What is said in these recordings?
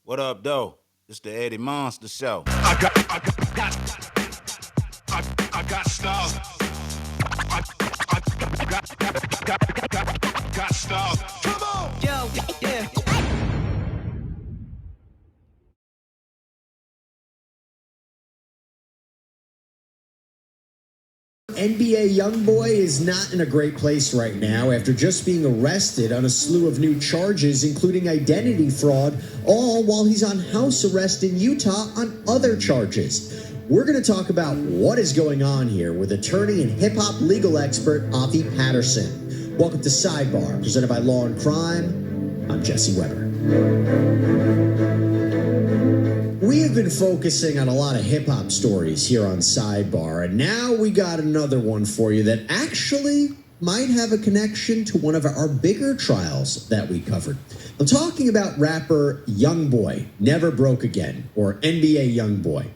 What up, though? It's the Eddie Monster Show. I got style. Got style. Come on. Yo, yeah. NBA Youngboy is not in a great place right now after just being arrested on a slew of new charges, including identity fraud, all while he's on house arrest in Utah on other charges. We're going to talk about what is going on here with attorney and hip-hop legal expert Avi Patterson. Welcome to Sidebar, presented by Law and Crime. I'm Jesse Weber. We have been focusing on a lot of hip-hop stories here on Sidebar, and now we got another one for you that actually might have a connection to one of our bigger trials that we covered. I'm talking about rapper Youngboy, Never Broke Again, or NBA Youngboy.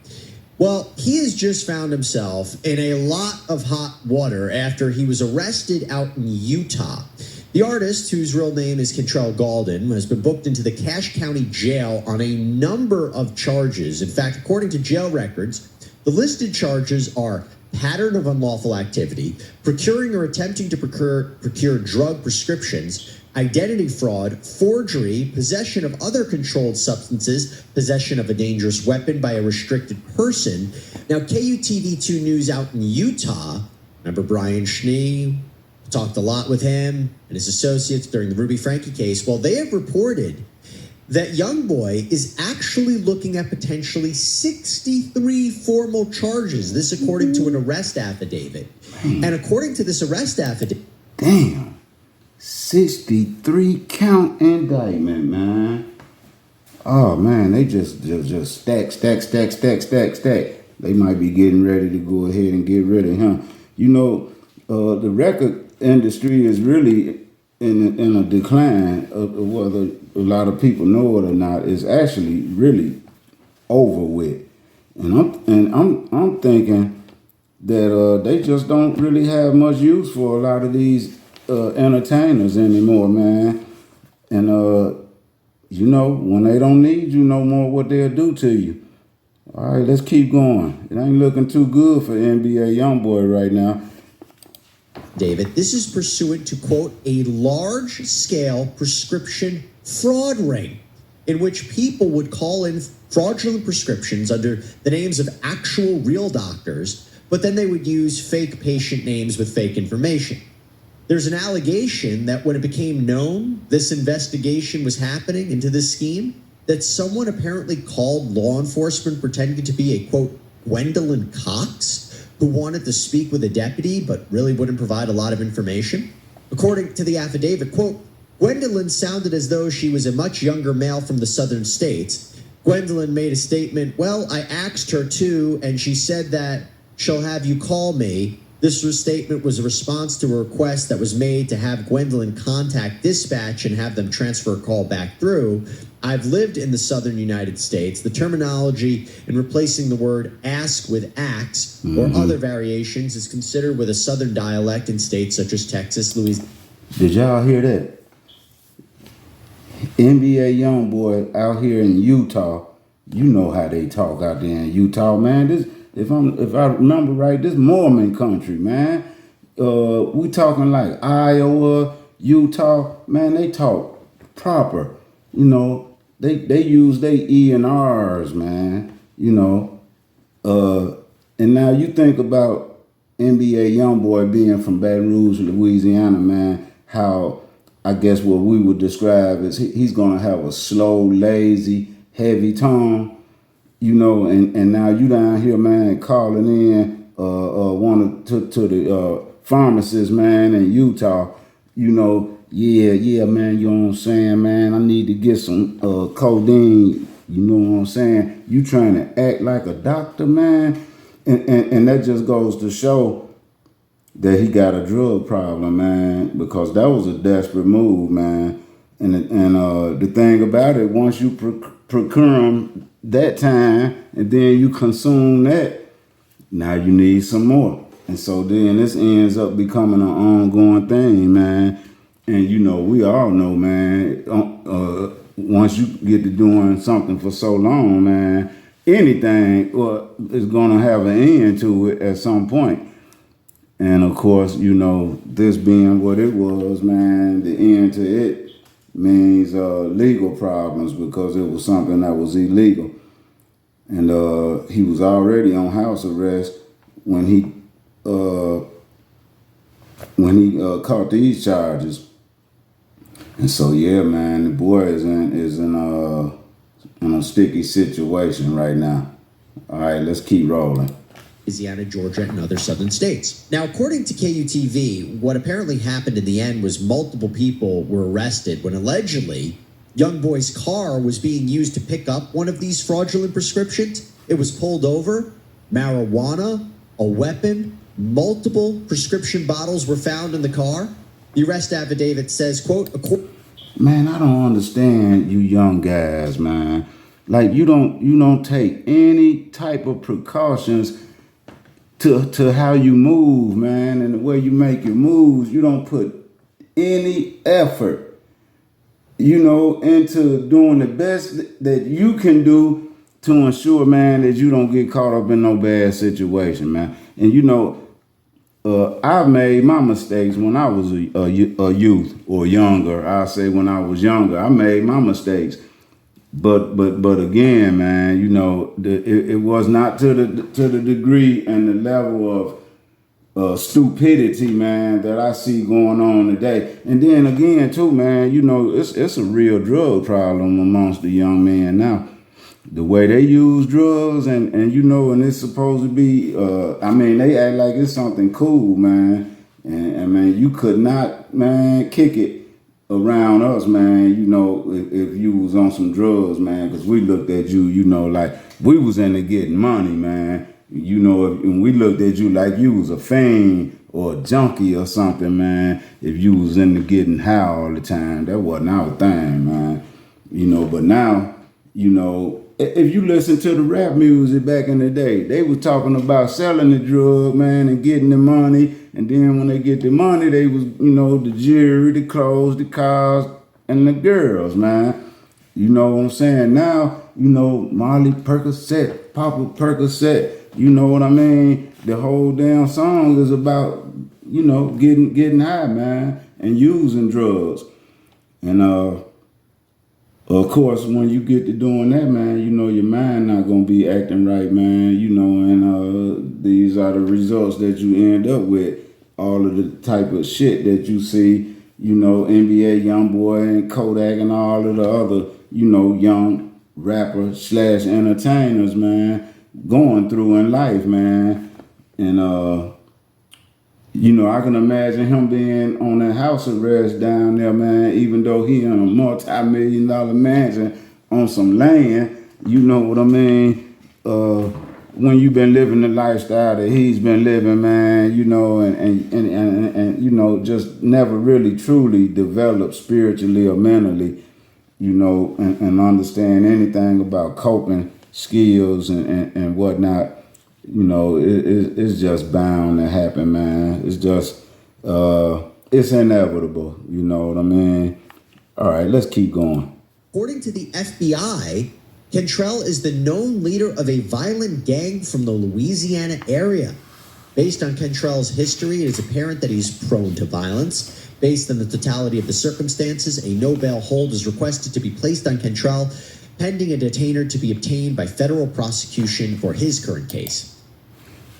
Well, he has just found himself in a lot of hot water after he was arrested out in Utah. The artist, whose real name is Kentrell Gaulden, has been booked into the Cache County Jail on a number of charges. In fact, according to jail records, the listed charges are pattern of unlawful activity, procuring or attempting to procure drug prescriptions, identity fraud, forgery, possession of other controlled substances, possession of a dangerous weapon by a restricted person. Now, KUTV2 News out in Utah, remember Brian Schnee? Talked a lot with him and his associates during the Ruby Frankie case. Well, they have reported that Youngboy is actually looking at potentially 63 formal charges. This according to an arrest affidavit. Man. And according to this arrest affidavit... Damn. 63 count indictment, man. Oh, man, they just stack. They might be getting ready to go ahead and get rid of him. You know, the record industry is really in a decline, whether a lot of people know it or not. Is actually really over with, and I'm thinking that they just don't really have much use for a lot of these entertainers anymore, man. And you know, when they don't need you no more, what they'll do to you. All right, let's keep going. It ain't looking too good for NBA Youngboy right now. David, this is pursuant to, quote, a large-scale prescription fraud ring in which people would call in fraudulent prescriptions under the names of actual real doctors, but then they would use fake patient names with fake information. There's an allegation that when it became known this investigation was happening into this scheme, that someone apparently called law enforcement pretending to be a, quote, Gwendolyn Cox, who wanted to speak with a deputy but really wouldn't provide a lot of information. According to the affidavit, quote, Gwendolyn sounded as though she was a much younger male from the southern states. Gwendolyn made a statement, well, I asked her to, and she said that she'll have you call me. This statement was a response to a request that was made to have Gwendolyn contact dispatch and have them transfer a call back through. I've lived in the southern United States. The terminology in replacing the word ask with ax or other variations is considered with a southern dialect in states such as Texas, Louisiana. Did y'all hear that? NBA Youngboy out here in Utah. You know how they talk out there in Utah, man. This, if I remember right, this Mormon country, man. We talking like Iowa, Utah, man. They talk proper, you know. They use their E and R's, man. You know, and now you think about NBA Youngboy being from Baton Rouge, Louisiana, man. How I guess what we would describe as he's gonna have a slow, lazy, heavy tone. You know, and now you down here, man, calling in one to the pharmacist, man, in Utah. You know, yeah, man, you know what I'm saying, man. I need to get some codeine. You know what I'm saying? You trying to act like a doctor, man, and that just goes to show that he got a drug problem, man, because that was a desperate move, man. And the thing about it, once you procure them that time and then you consume that, now you need some more. And so then this ends up becoming an ongoing thing, man. And you know, we all know, man, once you get to doing something for so long, man, anything is gonna have an end to it at some point. And of course, this being what it was, man, the end to it means legal problems because it was something that was illegal. And he was already on house arrest when he caught these charges. And so yeah, man, the boy is in a sticky situation right now. All right, let's keep rolling. Louisiana, Georgia, and other southern states. Now, according to KUTV, what apparently happened in the end was multiple people were arrested when allegedly Youngboy's car was being used to pick up one of these fraudulent prescriptions. It was pulled over, marijuana, a weapon, multiple prescription bottles were found in the car. The arrest affidavit says, quote, man, I don't understand you young guys, man. Like you don't take any type of precautions to how you move, man, and the way you make your moves. You don't put any effort, into doing the best that you can do to ensure, man, that you don't get caught up in no bad situation, man. And I've made my mistakes when I was a youth or younger. I say when I was younger, I made my mistakes. But again, man, it was not to the degree and the level of stupidity, man, that I see going on today. And then again, too, man, it's a real drug problem amongst the young men now. The way they use drugs and it's supposed to be, they act like it's something cool, man. And man, you could not, man, kick it around us, man, if you was on some drugs, man, because we looked at you, like we was into getting money, man. And we looked at you like you was a fiend or a junkie or something, man. If you was into getting high all the time, that wasn't our thing, man. But now, if you listen to the rap music back in the day, they was talking about selling the drug, man, and getting the money. And then when they get the money, they was, the jewelry, the clothes, the cars, and the girls, man. You know what I'm saying? Now, Molly Percocet, Papa Percocet, you know what I mean? The whole damn song is about, getting high, man, and using drugs. And of course, when you get to doing that, man, your mind not gonna be acting right, man, and these are the results that you end up with. All of the type of shit that you see, NBA, Youngboy, and Kodak, and all of the other, young rappers / entertainers, man, going through in life, man. And I can imagine him being on that house arrest down there, man, even though he in a multi-million-dollar mansion on some land, you know what I mean? When you've been living the lifestyle that he's been living, man, and just never really truly developed spiritually or mentally, and understand anything about coping skills and whatnot. It's just bound to happen, man. It's just, it's inevitable. You know what I mean? All right, let's keep going. According to the FBI, Cantrell is the known leader of a violent gang from the Louisiana area. Based on Cantrell's history, it is apparent that he's prone to violence. Based on the totality of the circumstances, a no bail hold is requested to be placed on Cantrell, pending a detainer to be obtained by federal prosecution for his current case.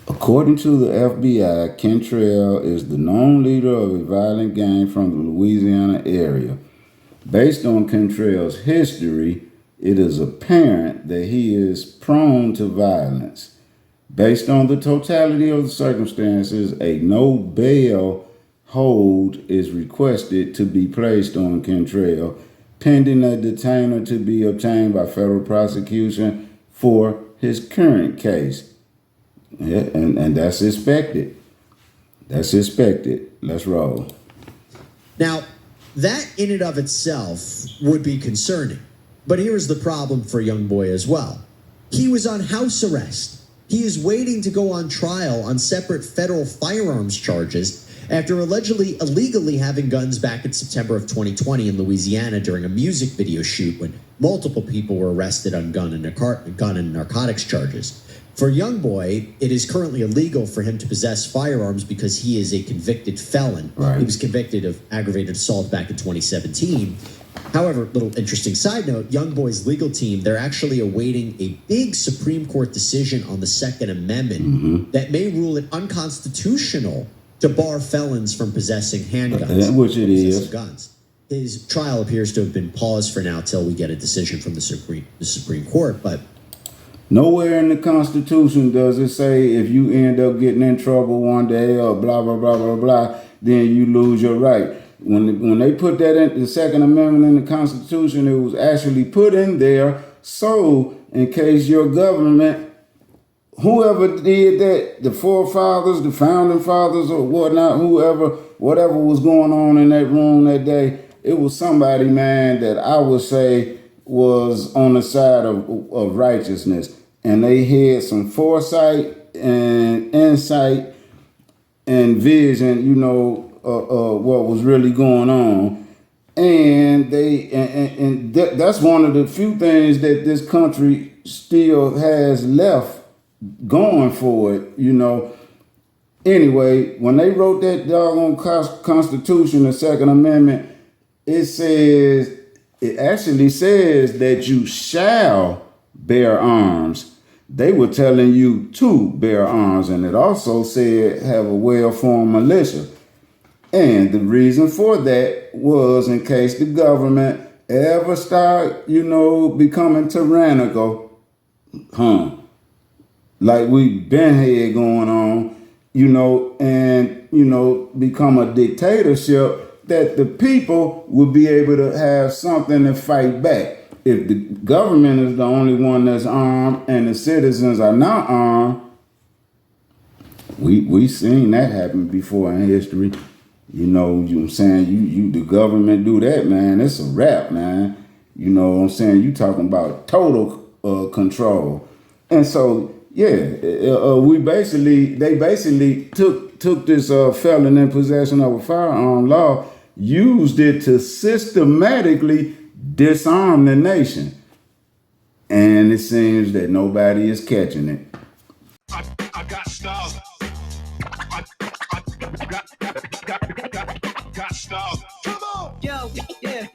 According to the FBI, Cantrell is the known leader of a violent gang from the Louisiana area. Based on Cantrell's history, it is apparent that he is prone to violence. Based on the totality of the circumstances, a no bail hold is requested to be placed on Cantrell, pending a detainer to be obtained by federal prosecution for his current case. Yeah, and that's expected. That's expected. Let's roll. Now, that in and of itself would be concerning. But here's the problem for Youngboy as well. He was on house arrest. He is waiting to go on trial on separate federal firearms charges. After allegedly illegally having guns back in September of 2020 in Louisiana during a music video shoot when multiple people were arrested on gun and narcotics charges. For Youngboy, it is currently illegal for him to possess firearms because he is a convicted felon. Right. He was convicted of aggravated assault back in 2017. However, little interesting side note, Youngboy's legal team, they're actually awaiting a big Supreme Court decision on the Second Amendment that may rule it unconstitutional to bar felons from possessing handguns. Which it is. Guns. His trial appears to have been paused for now till we get a decision from the Supreme Court, but nowhere in the Constitution does it say if you end up getting in trouble one day or blah, blah, blah, blah, blah, then you lose your right. When they put that in the Second Amendment in the Constitution, it was actually put in there so in case your government, whoever did that, the forefathers, the founding fathers or whatnot, whatever was going on in that room that day, it was somebody, man, that I would say was on the side of righteousness. And they had some foresight and insight and vision, you know, what was really going on. And that's one of the few things that this country still has left going for it, you know. Anyway, when they wrote that doggone Constitution, the Second Amendment, it actually says that you shall bear arms. They were telling you to bear arms, and it also said have a well-formed militia. And the reason for that was in case the government ever start, you know, becoming tyrannical, like we been had going on, you know, and, you know, become a dictatorship, that the people would be able to have something to fight back. If the government is the only one that's armed and the citizens are not armed, we seen that happen before in history. You know what I'm saying? You the government do that, man, it's a wrap, man. You know what I'm saying? You talking about total control. And so, yeah, they basically took this felon in possession of a firearm law, used it to systematically disarm the nation. And it seems that nobody is catching it. I got style. Got style. Come on. Yo, yeah.